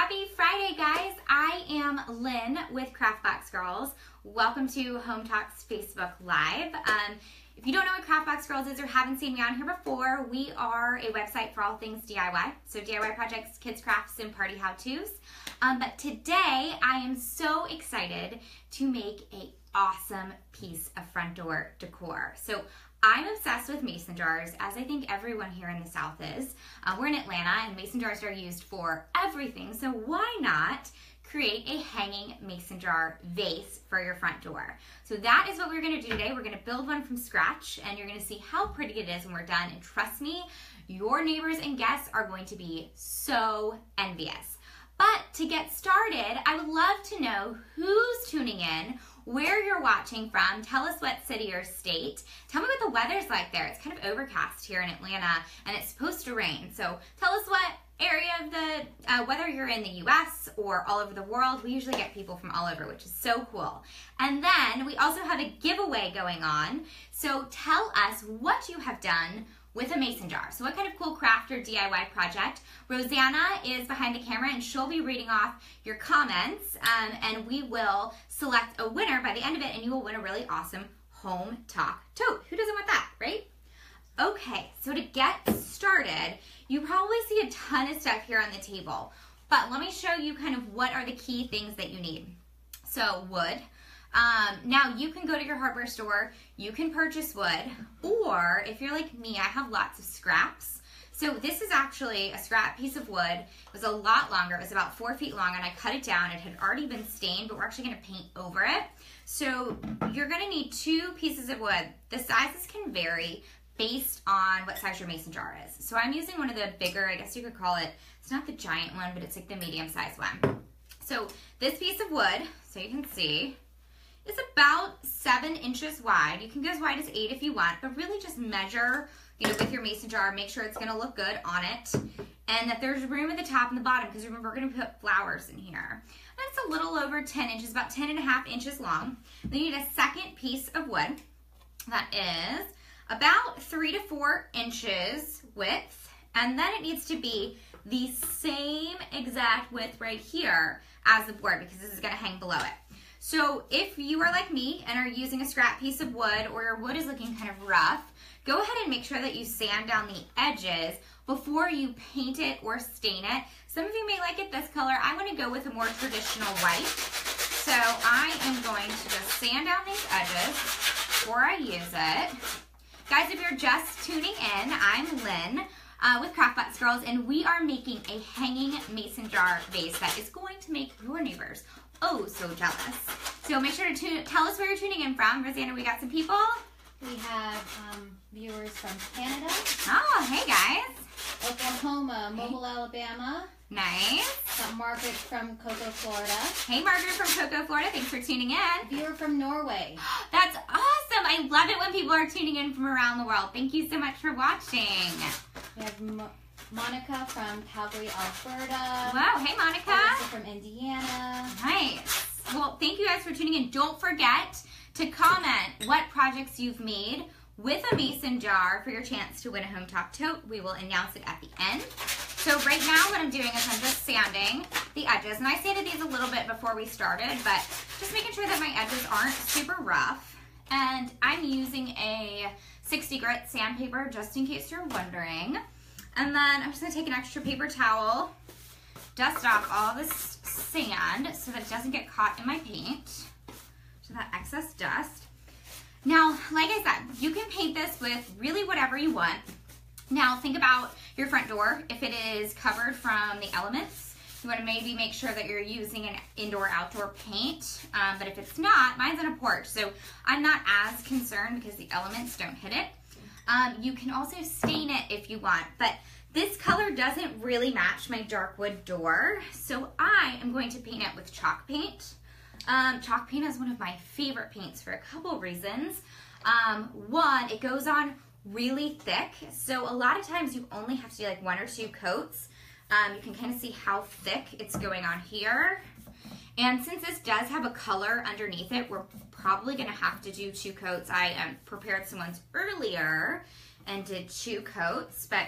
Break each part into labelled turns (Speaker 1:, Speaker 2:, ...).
Speaker 1: Happy Friday, guys. I am Lynn with Craftbox Girls. Welcome to Hometalk's Facebook Live. If you don't know what Craftbox Girls is or haven't seen me on here before, we are a website for all things DIY. So DIY projects, kids crafts, and party how-tos. But today, I am so excited to make an awesome piece of front door decor. So I'm obsessed with mason jars, as I think everyone here in the South is. We're in Atlanta, and mason jars are used for everything, so why not create a hanging mason jar vase for your front door? So that is what we're going to do today. We're going to build one from scratch, and you're going to see how pretty it is when we're done, and trust me, your neighbors and guests are going to be so envious. But to get started, I would love to know who's tuning in, where you're watching from. Tell us what city or state. Tell me what the weather's like there. It's kind of overcast here in Atlanta, and it's supposed to rain. So tell us what area of the, whether you're in the US or all over the world. We usually get people from all over, which is so cool. And then we also have a giveaway going on. So tell us what you have done with a mason jar. So what kind of cool craft or DIY project? Rosanna is behind the camera, and she'll be reading off your comments, and we will select a winner by the end of it, and you will win a really awesome Hometalk tote. Who doesn't want that, right? Okay, so to get started, you probably see a ton of stuff here on the table, but let me show you kind of what are the key things that you need. So wood. Now you can go to your hardware store, you can purchase wood, or if you're like me, I have lots of scraps. So this is actually a scrap piece of wood. It was a lot longer, it was about 4 feet long, and I cut it down. It had already been stained, but we're actually gonna paint over it. So you're gonna need 2 pieces of wood. The sizes can vary based on what size your mason jar is. So I'm using one of the bigger, I guess you could call it, it's not the giant one, but it's like the medium sized one. So this piece of wood, so you can see, is about 7 inches wide. You can go as wide as 8 if you want, but really just measure, with your mason jar, make sure it's gonna look good on it, and that there's room at the top and the bottom, because remember, we're gonna put flowers in here. And it's a little over 10 inches, about 10.5 inches long. Then you need a second piece of wood that is about 3 to 4 inches width, and then it needs to be the same exact width right here as the board, because this is gonna hang below it. So if you are like me and are using a scrap piece of wood, or your wood is looking kind of rough, go ahead and make sure that you sand down the edges before you paint it or stain it. Some of you may like it this color. I'm going to go with a more traditional white. So I am going to just sand down these edges before I use it. Guys, if you're just tuning in, I'm Lynn with Craftbox Girls, and we are making a hanging mason jar vase that is going to make your neighbors oh so jealous. So make sure to tell us where you're tuning in from. Rosanna, we got some people.
Speaker 2: We have viewers from Canada.
Speaker 1: Oh, hey guys.
Speaker 2: Oklahoma, Mobile, Alabama.
Speaker 1: Nice.
Speaker 2: Got Margaret from Cocoa, Florida.
Speaker 1: Hey Margaret from Cocoa, Florida. Thanks for tuning in.
Speaker 2: Viewer from Norway.
Speaker 1: That's awesome. I love it when people are tuning in from around the world. Thank you so much for watching.
Speaker 2: We have Monica from Calgary, Alberta.
Speaker 1: Wow, hey Monica.
Speaker 2: Alyssa from Indiana.
Speaker 1: Nice. Well, thank you guys for tuning in. Don't forget to comment what projects you've made with a mason jar for your chance to win a Hometalk tote. We will announce it at the end. So right now what I'm doing is I'm just sanding the edges. And I sanded these a little bit before we started, but just making sure that my edges aren't super rough. And I'm using a 60 grit sandpaper, just in case you're wondering. And then I'm just gonna take an extra paper towel, dust off all this sand so that it doesn't get caught in my paint. So that excess dust. Now, like I said, you can paint this with really whatever you want. Now, think about your front door. If it is covered from the elements, you want to maybe make sure that you're using an indoor-outdoor paint. But if it's not, mine's on a porch, so I'm not as concerned because the elements don't hit it. You can also stain it if you want, but this color doesn't really match my dark wood door, so I am going to paint it with chalk paint. Chalk paint is one of my favorite paints for a couple reasons. One, it goes on really thick, so a lot of times you only have to do like 1 or 2 coats. You can kind of see how thick it's going on here. And since this does have a color underneath it, we're probably gonna have to do 2 coats. I prepared some ones earlier and did 2 coats, but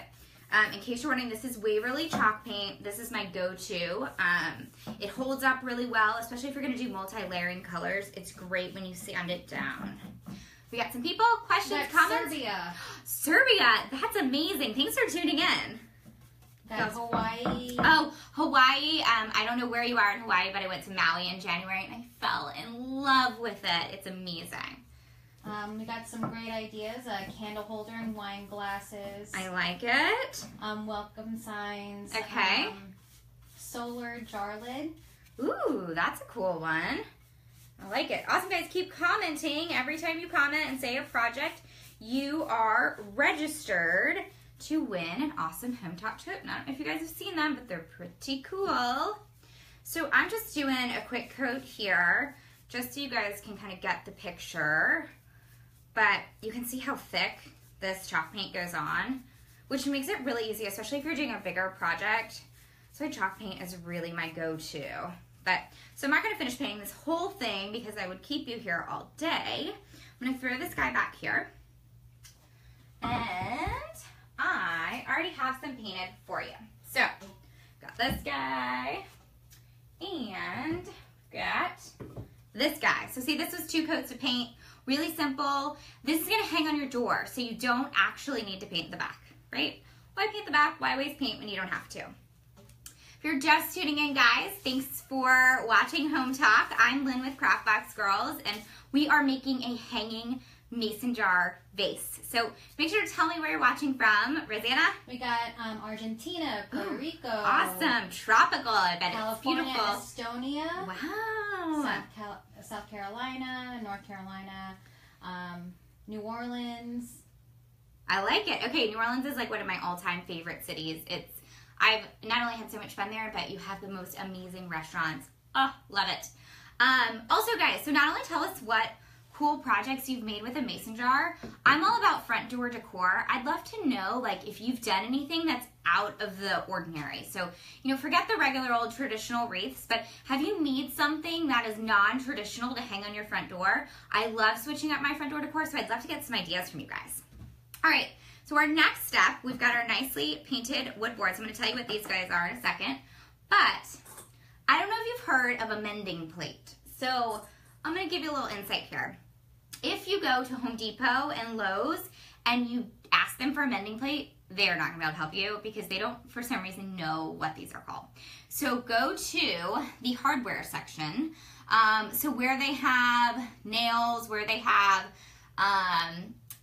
Speaker 1: In case you're wondering, this is Waverly chalk paint. This is my go-to. It holds up really well, especially if you're going to do multi-layering colors. It's great when you sand it down. We got some people, questions, comments? Serbia. That's amazing. Thanks for tuning in.
Speaker 2: That's Hawaii.
Speaker 1: Oh, Hawaii. I don't know where you are in Hawaii, but I went to Maui in January and I fell in love with it. It's amazing.
Speaker 2: We got some great ideas. A candle holder and wine glasses.
Speaker 1: I like it.
Speaker 2: Welcome signs.
Speaker 1: Okay.
Speaker 2: Solar jar lid.
Speaker 1: Ooh, that's a cool one. I like it. Awesome, guys. Keep commenting. Every time you comment and say a project, you are registered to win an awesome Hometalk tote. I don't know if you guys have seen them, but they're pretty cool. So I'm just doing a quick coat here, just so you guys can kind of get the picture. But you can see how thick this chalk paint goes on, which makes it really easy, especially if you're doing a bigger project. So chalk paint is really my go-to. So I'm not going to finish painting this whole thing because I would keep you here all day. I'm going to throw this guy back here. And I already have some painted for you. So, got this guy. And got this guy. So see, this was 2 coats of paint. Really simple. This is going to hang on your door, so you don't actually need to paint the back, right? Why paint the back? Why waste paint when you don't have to? If you're just tuning in, guys, thanks for watching Hometalk. I'm Lynn with Craftbox Girls, and we are making a hanging mason jar vase. So make sure to tell me where you're watching from. Rosanna?
Speaker 2: We got Argentina, Puerto Rico.
Speaker 1: Awesome. Tropical. I bet
Speaker 2: California,
Speaker 1: it's beautiful.
Speaker 2: Estonia.
Speaker 1: Wow.
Speaker 2: South Carolina, North Carolina, New Orleans.
Speaker 1: I like it. Okay, New Orleans is like one of my all-time favorite cities. I've not only had so much fun there, but you have the most amazing restaurants. Oh, love it. Also, guys, so not only tell us what cool projects you've made with a mason jar, I'm all about front door decor. I'd love to know, like, if you've done anything that's out of the ordinary. So, forget the regular old traditional wreaths, but have you made something that is non-traditional to hang on your front door? I love switching up my front door decor, so I'd love to get some ideas from you guys. All right, so our next step, we've got our nicely painted wood boards. I'm going to tell you what these guys are in a second, but I don't know if you've heard of a mending plate. So I'm going to give you a little insight here. If you go to Home Depot and Lowe's and you ask them for a mending plate, they're not going to be able to help you because they don't, for some reason, know what these are called. So go to the hardware section. So where they have nails, where they have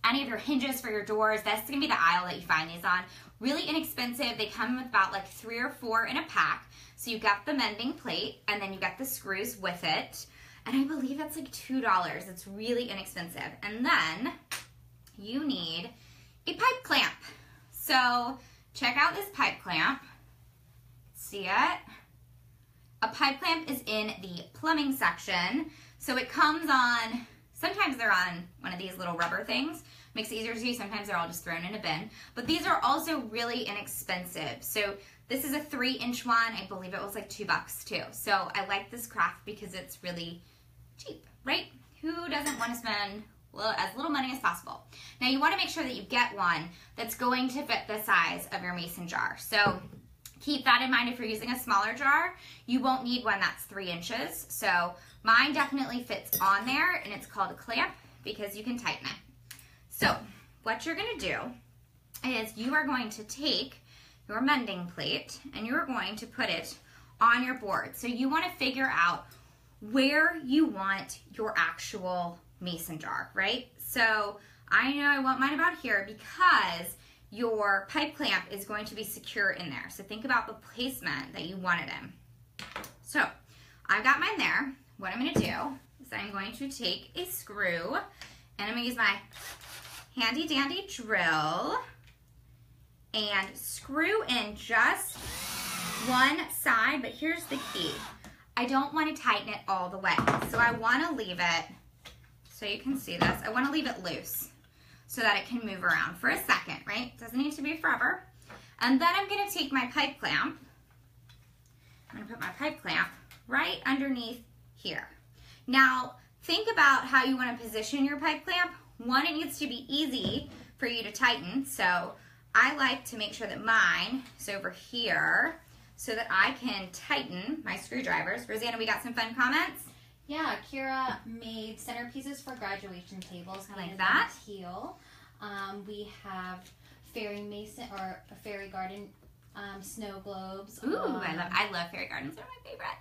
Speaker 1: any of your hinges for your doors, that's going to be the aisle that you find these on. Really inexpensive. They come with about like 3 or 4 in a pack. So you got the mending plate and then you got the screws with it. And I believe that's like $2. It's really inexpensive. And then you need a pipe clamp. So check out this pipe clamp. See it? A pipe clamp is in the plumbing section. So it comes on, sometimes they're on one of these little rubber things. Makes it easier to see. Sometimes they're all just thrown in a bin. But these are also really inexpensive. So this is a 3-inch one. I believe it was like $2 too. So I like this craft because it's really cheap, right? Who doesn't want to spend as little money as possible? Now you want to make sure that you get one that's going to fit the size of your mason jar. So keep that in mind. If you're using a smaller jar, you won't need one that's 3 inches. So mine definitely fits on there, and it's called a clamp because you can tighten it. So what you're going to do is you are going to take your mending plate and you're going to put it on your board. So you want to figure out where you want your actual mason jar, right? So I know I want mine about here because your pipe clamp is going to be secure in there. So think about the placement that you want it in. So I've got mine there. What I'm going to do is I'm going to take a screw and I'm going to use my handy dandy drill and screw in just one side, but here's the key. I don't want to tighten it all the way. So I want to leave it, so you can see this, I want to leave it loose so that it can move around for a second, right? Doesn't need to be forever. And then I'm going to take my pipe clamp. I'm going to put my pipe clamp right underneath here. Now, think about how you want to position your pipe clamp. One, it needs to be easy for you to tighten. So I like to make sure that mine is over here so that I can tighten my screwdrivers. Rosanna, we got some fun comments?
Speaker 2: Yeah, Kira made centerpieces for graduation tables.
Speaker 1: I like that.
Speaker 2: Teal. We have fairy mason or fairy garden snow globes.
Speaker 1: Ooh, I love fairy gardens. They're my favorite.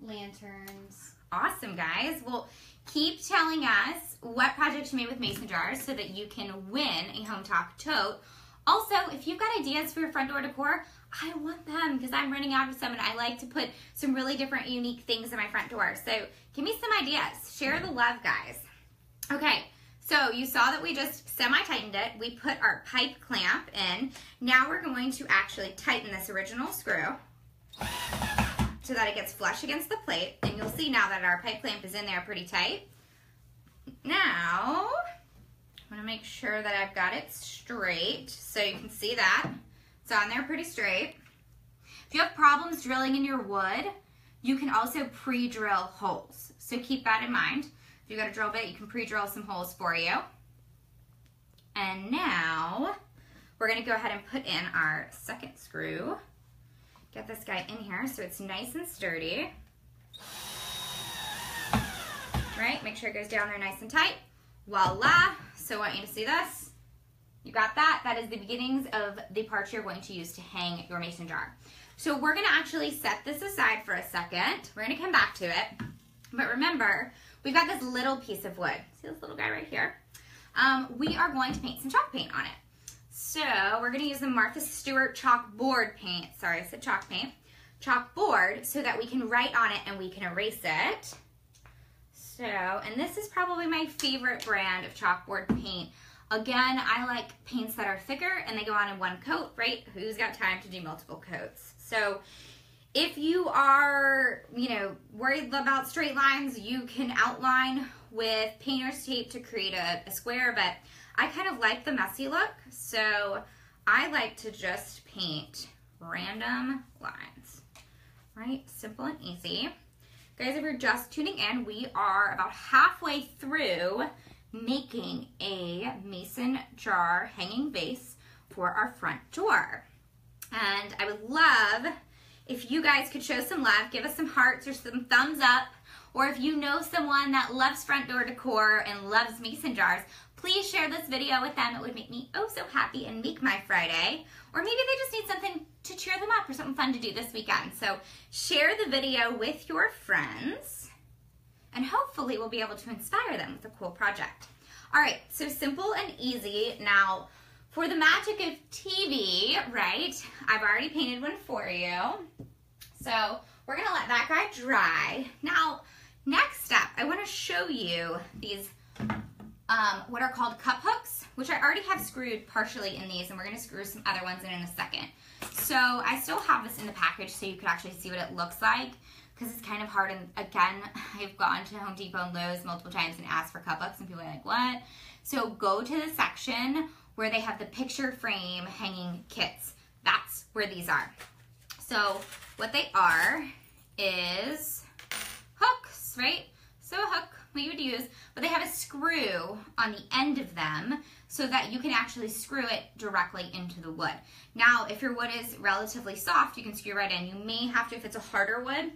Speaker 2: Lanterns.
Speaker 1: Awesome, guys. Well, keep telling us what projects you made with mason jars so that you can win a Hometalk tote. Also, if you've got ideas for your front door decor, I want them because I'm running out of some and I like to put some really different unique things in my front door. So give me some ideas. Share the love, guys. Okay, so you saw that we just semi-tightened it. We put our pipe clamp in. Now we're going to actually tighten this original screw so that it gets flush against the plate. And you'll see now that our pipe clamp is in there pretty tight. Now, I'm gonna make sure that I've got it straight so you can see that. It's on there pretty straight. If you have problems drilling in your wood, you can also pre-drill holes. So keep that in mind. If you've got a drill bit, you can pre-drill some holes for you. And now, we're gonna go ahead and put in our second screw. Get this guy in here so it's nice and sturdy. Right, make sure it goes down there nice and tight. Voila, so I want you to see this. You got that? That is the beginnings of the parts you're going to use to hang your mason jar. So we're gonna actually set this aside for a second. We're gonna come back to it. But remember, we've got this little piece of wood. See this little guy right here? We are going to paint some chalk paint on it. So we're gonna use the Martha Stewart chalkboard paint. Sorry, I said chalk paint. Chalkboard so that we can write on it and we can erase it. So, and this is probably my favorite brand of chalkboard paint. Again, I like paints that are thicker and they go on in one coat, right? Who's got time to do multiple coats? So if you are, worried about straight lines, you can outline with painter's tape to create a square, but I kind of like the messy look. So I like to just paint random lines, right? Simple and easy. Guys, if you're just tuning in, we are about halfway through making a mason jar hanging base for our front door. And I would love if you guys could show some love, give us some hearts or some thumbs up, or if you know someone that loves front door decor and loves mason jars, please share this video with them. It would make me oh so happy and make my Friday. Or maybe they just need something to cheer them up or something fun to do this weekend. So share the video with your friends and hopefully we'll be able to inspire them with a cool project. All right, so simple and easy. Now, for the magic of TV, right, I've already painted one for you. So we're gonna let that guy dry. Now, next step, I wanna show you these what are called cup hooks, which I already have screwed partially in these, and we're gonna screw some other ones in a second. So I still have this in the package so you could actually see what it looks like, because it's kind of hard, and again, I've gone to Home Depot and Lowe's multiple times and asked for cup hooks, and people are like, what? So go to the section where they have the picture frame hanging kits. That's where these are. So what they are is hooks, right? So a hook, what you would use, but they have a screw on the end of them so that you can actually screw it directly into the wood. Now, if your wood is relatively soft, you can screw right in. You may have to, if it's a harder wood,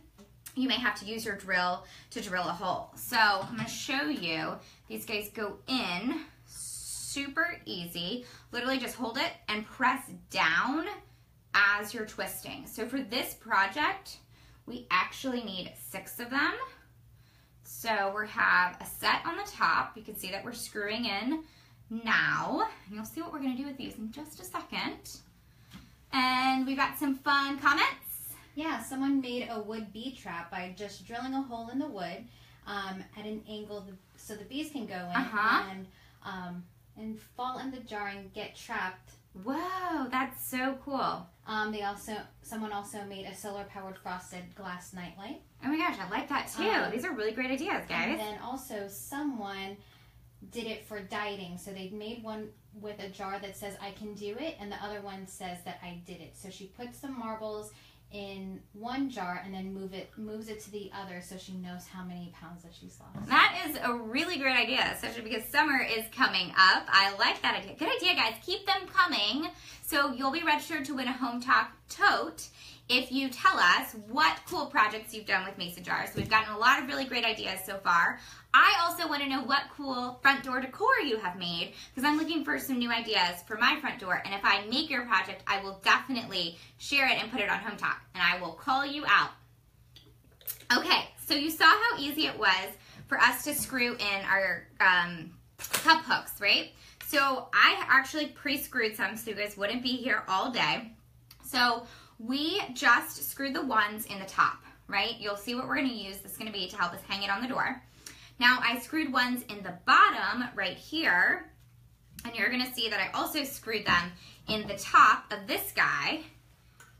Speaker 1: you may have to use your drill to drill a hole. So I'm gonna show you, these guys go in super easy. Literally just hold it and press down as you're twisting. So for this project, we actually need 6 of them. So we have a set on the top. You can see that we're screwing in now. And you'll see what we're gonna do with these in just a second. And we've got some fun comments.
Speaker 2: Yeah, someone made a wood bee trap by just drilling a hole in the wood at an angle so the bees can go in and fall in the jar and get trapped.
Speaker 1: Whoa, that's so cool.
Speaker 2: Someone also made a solar-powered frosted glass nightlight.
Speaker 1: Oh my gosh, I like that too. These are really great ideas, guys.
Speaker 2: And then also someone did it for dieting. So they made one with a jar that says I can do it, and the other one says that I did it. So she put some marbles in one jar and then moves it to the other so she knows how many pounds that she's lost.
Speaker 1: That is a really great idea, especially because summer is coming up. I like that idea. Good idea, guys. Keep them coming. So you'll be registered to win a Hometalk tote if you tell us what cool projects you've done with mason jars. We've gotten a lot of really great ideas so far. I also want to know what cool front door decor you have made, because I'm looking for some new ideas for my front door. And if I make your project, I will definitely share it and put it on Hometalk, and I will call you out. Okay, so you saw how easy it was for us to screw in our cup hooks, right? So I actually pre-screwed some so you guys wouldn't be here all day. So we just screwed the ones in the top, right? You'll see what we're going to use. This is going to be to help us hang it on the door. Now I screwed ones in the bottom right here, and you're going to see that I also screwed them in the top of this guy,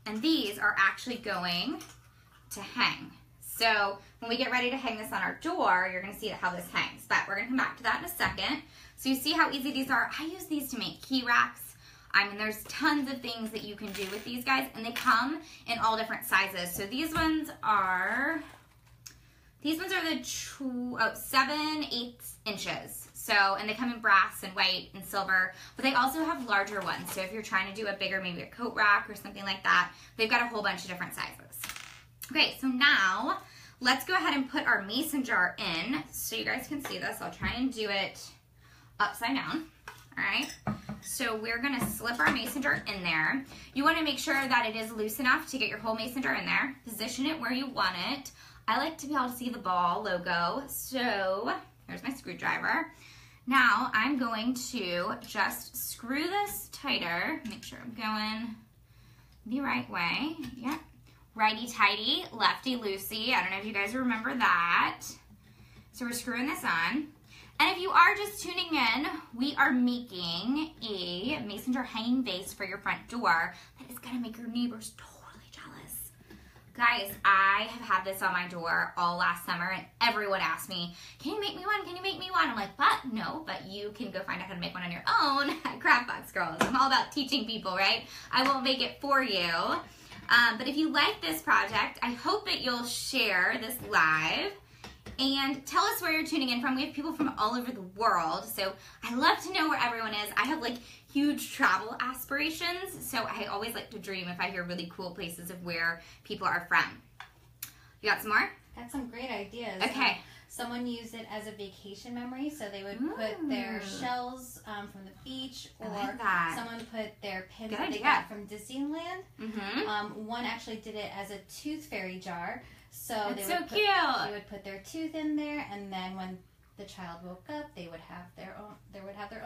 Speaker 1: and these are actually going to hang. So when we get ready to hang this on our door, you're going to see how this hangs, but we're going to come back to that in a second. So you see how easy these are? I use these to make key racks. I mean, there's tons of things that you can do with these guys, and they come in all different sizes. So these ones are the 7/8 inches. So, and they come in brass and white and silver, but they also have larger ones. So if you're trying to do a bigger, maybe a coat rack or something like that, they've got a whole bunch of different sizes. Okay, so now let's go ahead and put our mason jar in so you guys can see this. I'll try and do it upside down. All right, so we're gonna slip our mason jar in there. You wanna make sure that it is loose enough to get your whole mason jar in there. Position it where you want it. I like to be able to see the ball logo, so here's my screwdriver. Now I'm going to just screw this tighter, make sure I'm going the right way. Yep, righty-tighty, lefty-loosey. I don't know if you guys remember that. So we're screwing this on. And if you are just tuning in, we are making a mason jar hanging vase for your front door that is gonna make your neighbors totally jealous. Guys, I have had this on my door all last summer, and everyone asked me, can you make me one? Can you make me one? I'm like, what? No, but you can go find out how to make one on your own at Craft Box Girls. I'm all about teaching people, right? I won't make it for you. But if you like this project, I hope that you'll share this live and tell us where you're tuning in from. We have people from all over the world, so I love to know where everyone is. I have like huge travel aspirations, so I always like to dream if I hear really cool places of where people are from. You got some more?
Speaker 2: Got some great ideas.
Speaker 1: Okay.
Speaker 2: Someone used it as a vacation memory, so they would put their shells from the beach, or someone put their pins that they got from Disneyland. One actually did it as a tooth fairy jar. So they would put their tooth in there, and then when the child woke up, they would have their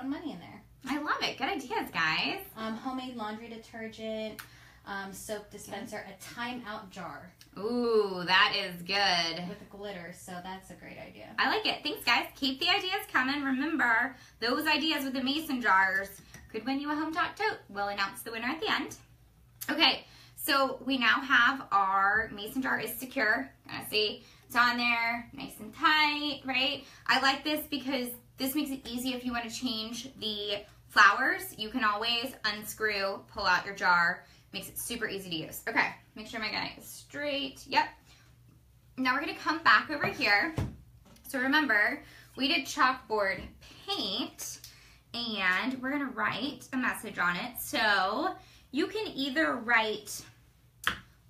Speaker 2: own money in there.
Speaker 1: I love it. Good ideas, guys.
Speaker 2: Homemade laundry detergent, soap dispenser, a timeout jar.
Speaker 1: Ooh, that is good.
Speaker 2: With glitter, so that's a great idea.
Speaker 1: I like it. Thanks, guys. Keep the ideas coming. Remember, those ideas with the mason jars could win you a Hometalk tote. We'll announce the winner at the end. Okay. So we now have our mason jar is secure. See, it's on there, nice and tight, right? I like this because this makes it easy if you want to change the flowers. You can always unscrew, pull out your jar. Makes it super easy to use. Okay, make sure my guy is straight. Yep. Now we're gonna come back over here. So remember, we did chalkboard paint, and we're gonna write a message on it. So you can either write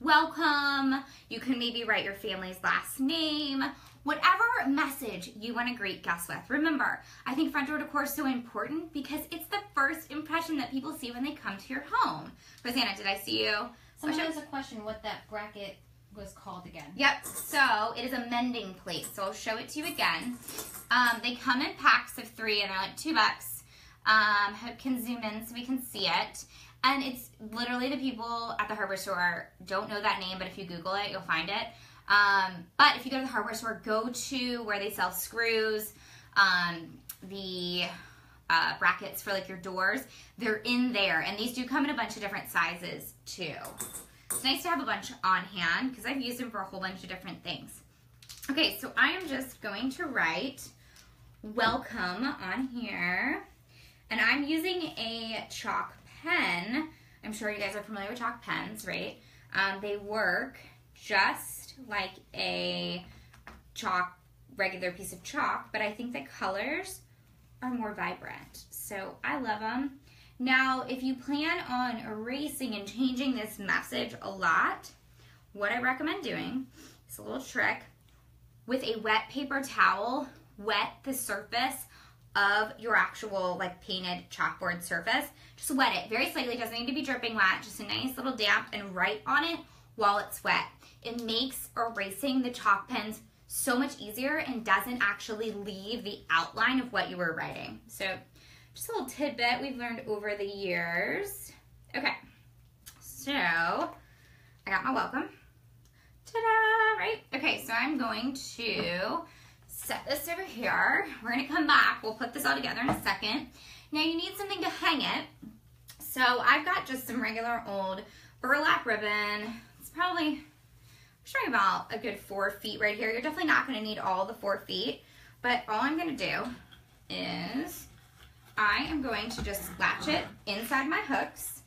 Speaker 1: welcome, you can maybe write your family's last name, whatever message you want to greet guests with. Remember, I think front door decor is so important because it's the first impression that people see when they come to your home. Rosanna, did I see you?
Speaker 2: Someone has a question what that bracket was called again.
Speaker 1: Yep, so it is a mending plate. So I'll show it to you again. They come in packs of 3 and they're like $2. Hope can zoom in so we can see it. And it's literally the people at the hardware store don't know that name, but if you Google it, you'll find it. But if you go to the hardware store, go to where they sell screws, the brackets for like your doors. They're in there, and these do come in a bunch of different sizes too. It's nice to have a bunch on hand because I've used them for a whole bunch of different things. Okay, so I am just going to write welcome on here, and I'm using a chalk pen. I'm sure you guys are familiar with chalk pens, right? They work just like a regular piece of chalk, but I think the colors are more vibrant. So I love them. Now, if you plan on erasing and changing this message a lot, what I recommend doing is a little trick. With a wet paper towel, wet the surface of your actual like painted chalkboard surface. Just wet it very slightly. It doesn't need to be dripping wet. Just a nice little damp, and write on it while it's wet. It makes erasing the chalk pens so much easier and doesn't actually leave the outline of what you were writing. So just a little tidbit we've learned over the years. Okay, so I got my welcome. Ta-da, right? Okay, so I'm going to set this over here. We're gonna come back. We'll put this all together in a second. Now you need something to hang it. So I've got just some regular old burlap ribbon. It's probably, I'm about a good 4 feet right here. You're definitely not gonna need all the 4 feet, but all I'm gonna do is I am going to just latch it inside my hooks,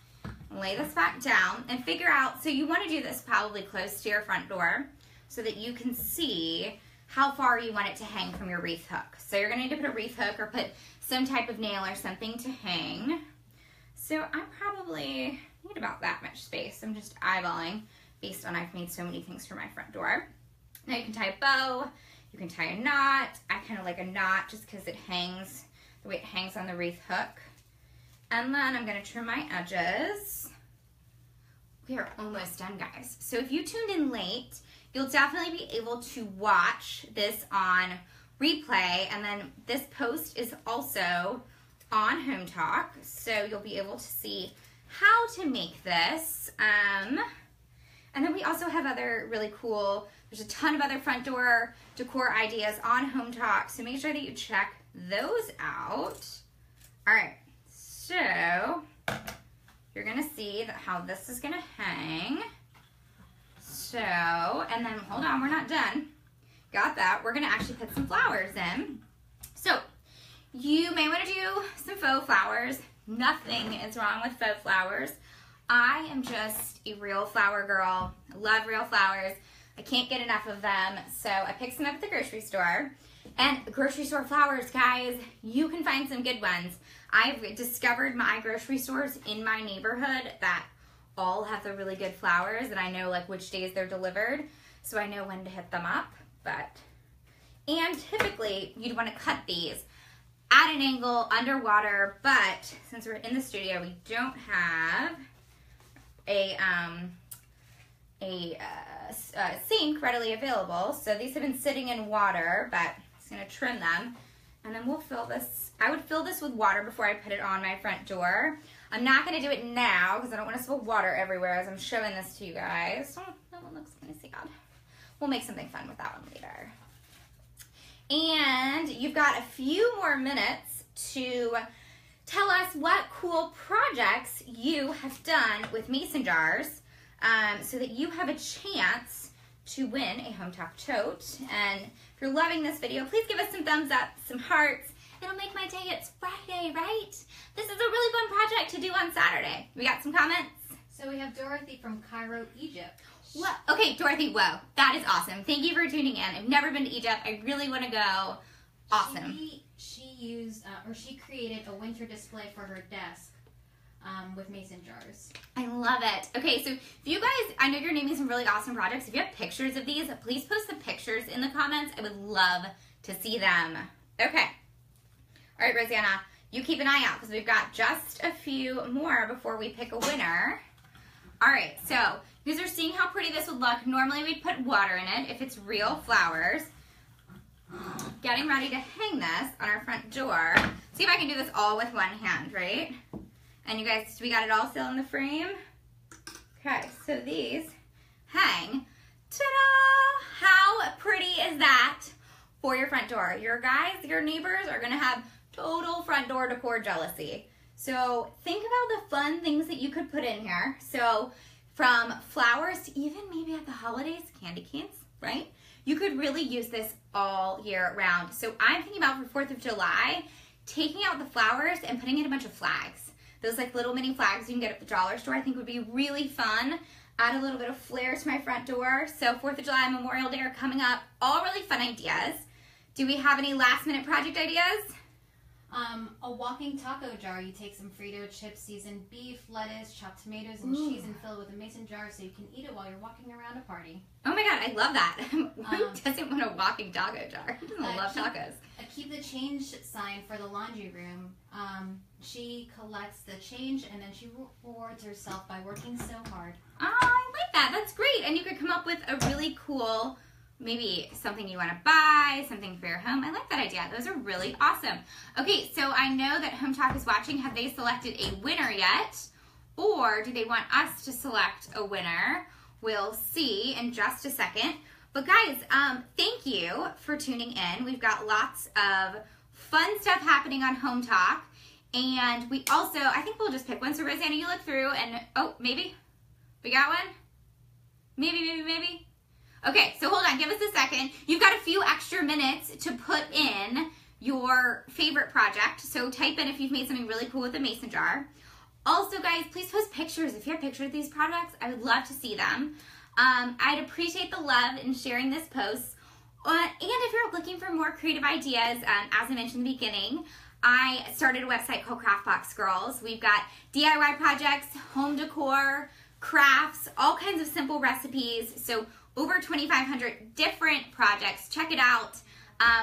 Speaker 1: lay this back down, and figure out, so you wanna do this probably close to your front door so that you can see how far you want it to hang from your wreath hook. So you're gonna need to put a wreath hook or put some type of nail or something to hang. So I probably need about that much space. I'm just eyeballing based on I've made so many things for my front door. Now you can tie a bow, you can tie a knot. I kind of like a knot just because it hangs, the way it hangs on the wreath hook. And then I'm gonna trim my edges. We are almost done, guys. So if you tuned in late, you'll definitely be able to watch this on replay, and then this post is also on Hometalk, so you'll be able to see how to make this. And then we also have other really cool, there's a ton of other front door decor ideas on Hometalk, so make sure that you check those out. All right, so you're gonna see that how this is gonna hang. So, and then hold on, we're not done. Got that. We're gonna actually put some flowers in. So, you may wanna do some faux flowers. Nothing is wrong with faux flowers. I am just a real flower girl. I love real flowers. I can't get enough of them. So I picked some up at the grocery store. And grocery store flowers, guys, you can find some good ones. I've discovered my grocery stores in my neighborhood that all have the really good flowers, and I know like which days they're delivered, so I know when to hit them up. And typically you'd want to cut these at an angle underwater, but since we're in the studio, we don't have a sink readily available, so these have been sitting in water, but I'm just gonna trim them, and then we'll fill this. I would fill this with water before I put it on my front door. I'm not gonna do it now because I don't want to spill water everywhere as I'm showing this to you guys. Oh, that one looks kind of sad. We'll make something fun with that one later. And you've got a few more minutes to tell us what cool projects you have done with mason jars, so that you have a chance to win a Hometalk tote. And if you're loving this video, please give us some thumbs up, some hearts. It'll make my day. It's Friday, right? This is a really fun project to do on Saturday. We got some comments?
Speaker 2: So we have Dorothy from Cairo, Egypt.
Speaker 1: What? Okay, Dorothy, whoa. That is awesome. Thank you for tuning in. I've never been to Egypt. I really want to go. Awesome.
Speaker 2: She used, or she created a winter display for her desk with mason jars.
Speaker 1: I love it. Okay, so if you guys, I know you're naming some really awesome projects. If you have pictures of these, please post the pictures in the comments. I would love to see them. Okay. All right, Rosanna, you keep an eye out because we've got just a few more before we pick a winner. All right, so you guys are seeing how pretty this would look. Normally we'd put water in it if it's real flowers. Getting ready to hang this on our front door. See if I can do this all with one hand, right? And you guys, we got it all still in the frame? Okay, so these hang. Ta-da! How pretty is that for your front door? Your neighbors are gonna have total front door decor jealousy. So think about the fun things that you could put in here. So from flowers to even maybe at the holidays, candy canes, right? You could really use this all year round. So I'm thinking about for 4th of July, taking out the flowers and putting in a bunch of flags. Those like little mini flags you can get at the dollar store I think would be really fun. add a little bit of flair to my front door. So 4th of July, Memorial Day are coming up. All really fun ideas. Do we have any last minute project ideas?
Speaker 2: A walking taco jar. You take some Frito chips, seasoned beef, lettuce, chopped tomatoes, and cheese, and fill it with a mason jar so you can eat it while you're walking around a party.
Speaker 1: Oh my God, I love that. Who doesn't want a walking taco jar? Who doesn't love tacos?
Speaker 2: Keep the change sign for the laundry room. She collects the change and then she rewards herself by working so hard.
Speaker 1: Oh, I like that. That's great. And you could come up with a really cool, maybe something you want to buy, something for your home. I like that idea. Those are really awesome. Okay, so I know that Hometalk is watching. Have they selected a winner yet? Or do they want us to select a winner? We'll see in just a second. But guys, thank you for tuning in. We've got lots of fun stuff happening on Hometalk. And we also, I think we'll just pick one. So Rosanna, you look through and, oh, maybe? We got one? Maybe? Okay, so hold on, give us a second. You've got a few extra minutes to put in your favorite project. So type in if you've made something really cool with a mason jar. Also, guys, please post pictures. If you have pictures of these products, I would love to see them. I'd appreciate the love in sharing this post. And if you're looking for more creative ideas, as I mentioned in the beginning, I started a website called Craftbox Girls. We've got DIY projects, home decor, crafts, all kinds of simple recipes. So over 2,500 different projects. Check it out.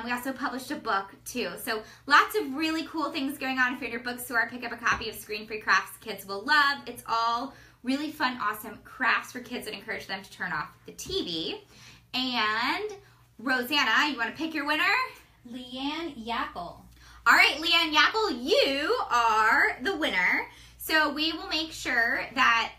Speaker 1: We also published a book too. So lots of really cool things going on. If you're in your bookstore, pick up a copy of Screen Free Crafts Kids Will Love. It's all really fun, awesome crafts for kids that encourage them to turn off the TV. And Rosanna, you want to pick your winner?
Speaker 2: Leanne Yackel.
Speaker 1: All right, Leanne Yackel, you are the winner. So we will make sure that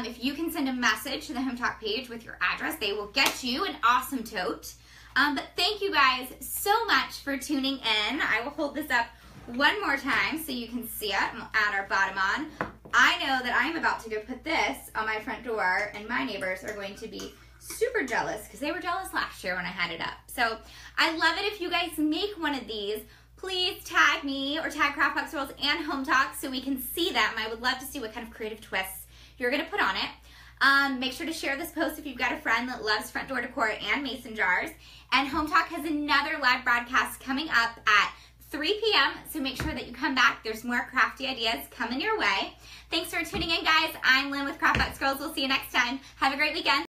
Speaker 1: if you can send a message to the Hometalk page with your address, they will get you an awesome tote. But thank you guys so much for tuning in. I will hold this up one more time so you can see it. And we'll add our bottom on. I know that I'm about to go put this on my front door, and my neighbors are going to be super jealous because they were jealous last year when I had it up. So I love it if you guys make one of these. Please tag me or tag Craftbox Girls and Hometalk so we can see them. I would love to see what kind of creative twists you're going to put on it. Make sure to share this post if you've got a friend that loves front door decor and mason jars. And Hometalk has another live broadcast coming up at 3 p.m. So make sure that you come back. There's more crafty ideas coming your way. Thanks for tuning in, guys. I'm Lynn with Craftbox Girls. We'll see you next time. Have a great weekend.